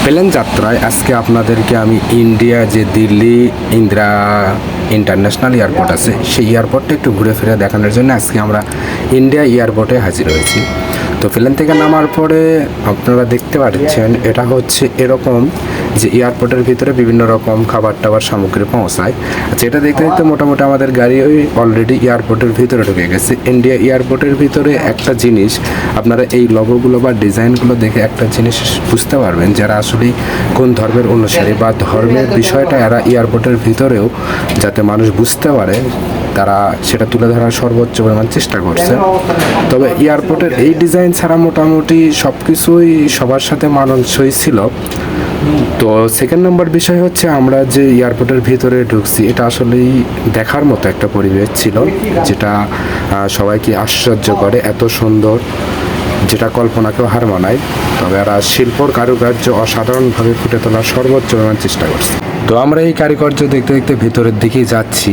Plane যাত্রায় আজকে আপনাদেরকে আমি ইন্ডিয়া যে দিল্লি ইন্দিরা ইন্টারন্যাশনাল এয়ারপোর্ট আছে সেই এয়ারপোর্টটা একটু ঘুরে ফিরে দেখানোর জন্য আজকে আমরা ইন্ডিয়া এয়ারপোর্টে হাজির হয়েছি। তো প্লেন থেকে নামার পরে আপনারা দেখতে পাচ্ছেন এটা হচ্ছে এরকম যে এয়ারপোর্টের ভিতরে বিভিন্ন রকম খাবার টাবার সামগ্রী পৌঁছায়। আচ্ছা, এটা দেখতে দেখতে মোটামুটি আমাদের গাড়ি অলরেডি এয়ারপোর্টের ভিতরে ঢুকে গেছে। ইন্ডিয়া এয়ারপোর্টের ভিতরে একটা জিনিস আপনারা এই লোগোগুলো বা ডিজাইনগুলো দেখে একটা জিনিস বুঝতে পারবেন যারা আসলে কোন ধর্মের অনুসারী বা ধর্মের বিষয়টা এরা এয়ারপোর্টের ভিতরেও যাতে মানুষ বুঝতে পারে তারা সেটা তুলে ধরার সর্বোচ্চ পরিমাণ চেষ্টা করছে। তবে এয়ারপোর্টের এই ডিজাইন ছাড়া মোটামুটি সব কিছুই সবার সাথে মানানসই ছিল। তো সেকেন্ড নম্বর বিষয় হচ্ছে আমরা যে এয়ারপোর্টের ভিতরে ঢুকছি এটা আসলেই দেখার মতো একটা পরিবেশ ছিল, যেটা সবাইকে আশ্চর্য করে, এত সুন্দর যেটা কল্পনাকেও হার মানায়। তবে এরা শিল্পর কারুকার্য অসাধারণভাবে ফুটে তোলার সর্বোচ্চ পরিমাণ চেষ্টা করছে। তো আমরা এই কারুকার্য দেখতে দেখতে ভিতরের দিকেই যাচ্ছি।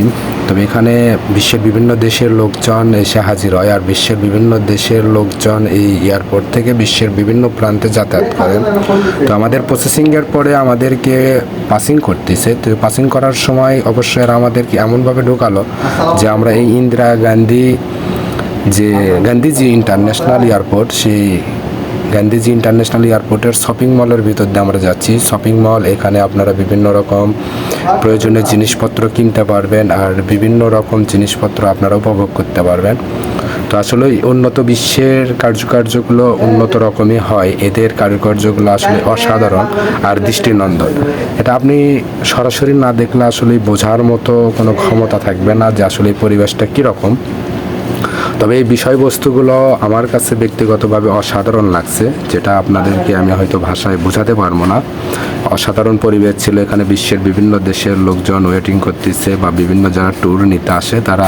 তবে এখানে বিশ্বের বিভিন্ন দেশের লোকজন এসে হাজির হয়, আর বিশ্বের বিভিন্ন দেশের লোকজন এই এয়ারপোর্ট থেকে বিশ্বের বিভিন্ন প্রান্তে যাতায়াত করেন। তো আমাদের প্রসেসিংয়ের পরে আমাদেরকে পাসিং করতেছে। তো পাসিং করার সময় অবশ্যই এরা আমাদেরকে এমনভাবে ঢোকালো যে আমরা এই ইন্দিরা গান্ধীজি ইন্টারন্যাশনাল এয়ারপোর্ট, সেই গান্ধীজি ইন্টারন্যাশনাল এয়ারপোর্টের শপিং মলের ভিতর দিয়ে আমরা যাচ্ছি। শপিং মল, এখানে আপনারা বিভিন্ন রকম প্রয়োজনীয় জিনিসপত্র কিনতে পারবেন আর বিভিন্ন রকম জিনিসপত্র আপনারা উপভোগ করতে পারবেন। তো আসলে উন্নত বিশ্বের কার্যগুলো উন্নত রকমই হয়, এদের কারুকার্যগুলো আসলে অসাধারণ আর দৃষ্টিনন্দন। এটা আপনি সরাসরি না দেখলে আসলে বোঝার মতো কোনো ক্ষমতা থাকবে না যে আসলে এই পরিবেশটা কীরকম। তবে এই বিষয়বস্তুগুলো আমার কাছে ব্যক্তিগতভাবে অসাধারণ লাগছে, যেটা আপনাদেরকে আমি হয়তো ভাষায় বোঝাতে পারবো না। অসাধারণ পরিবেশ ছিল। এখানে বিশ্বের বিভিন্ন দেশের লোকজন ওয়েটিং করতেছে বা বিভিন্ন যারা ট্যুর নিতে আসে তারা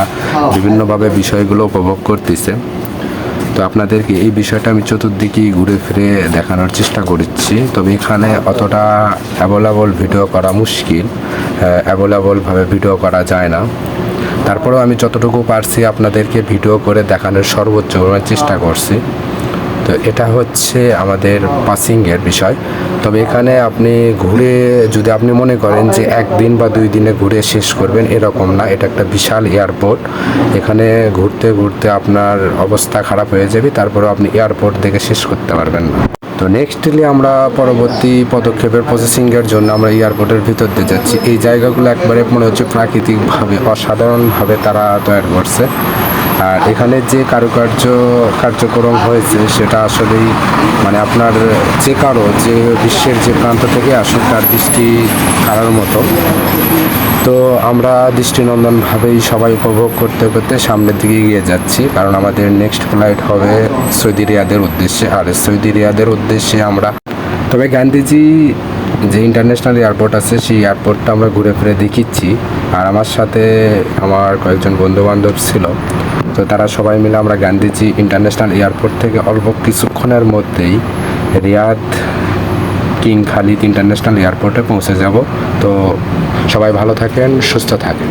বিভিন্নভাবে বিষয়গুলো উপভোগ করতেছে। তো আপনাদেরকে এই বিষয়টা আমি চতুর্দিকে ঘুরে ফিরে দেখানোর চেষ্টা করছি। তবে এখানে অতটা অ্যাভেলেবল ভিডিও করা মুশকিল, অ্যাভেলেবলভাবে ভিডিও করা যায় না। তারপরেও আমি যতটুকু পারছি আপনাদেরকে ভিডিও করে দেখানোর সর্বোচ্চ চেষ্টা করছি। তো এটা হচ্ছে আমাদের পাসিংয়ের বিষয়। তবে এখানে আপনি ঘুরে যদি আপনি মনে করেন যে একদিন বা 2 দিনে ঘুরে শেষ করবেন, এরকম না। এটা একটা বিশাল এয়ারপোর্ট, এখানে ঘুরতে ঘুরতে আপনার অবস্থা খারাপ হয়ে যাবে, তারপরেও আপনি এয়ারপোর্ট দেখে শেষ করতে পারবেন না। তো নেক্সটলি আমরা পরবর্তী পদক্ষেপের প্রসেসিংয়ের জন্য আমরা এয়ারপোর্টের ভিতর দিয়ে যাচ্ছি। এই জায়গাগুলো একবারে মনে হচ্ছে প্রাকৃতিকভাবে অসাধারণভাবে তারা তৈরি করছে। আর এখানে যে কার্যক্রম হয়েছে সেটা আসলেই আপনার যে বিশ্বের যে প্রান্ত থেকে আসুক তার দৃষ্টি কাড়ার মতো। তো আমরা দৃষ্টিনন্দনভাবেই সবাই উপভোগ করতে করতে সামনের দিকে এগিয়ে যাচ্ছি, কারণ আমাদের নেক্সট ফ্লাইট হবে সৌদি রিয়াদের উদ্দেশ্যে। আর সৌদি রিয়াদের উদ্দেশ্যে আমরা তবে গান্ধীজি যে ইন্টারন্যাশনাল এয়ারপোর্ট আছে সেই এয়ারপোর্টটা আমরা ঘুরে ফিরে দেখিচ্ছি। আর আমার সাথে আমার কয়েকজন বন্ধুবান্ধব ছিল, তো তারা সবাই মিলে আমরা গান্ধীজি ইন্টারন্যাশনাল এয়ারপোর্ট থেকে অল্প কিছুক্ষণের মধ্যেই রিয়াদ কিং খালিদ ইন্টারন্যাশনাল এয়ারপোর্টে পৌঁছে যাব। তো সবাই ভালো থাকেন, সুস্থ থাকেন।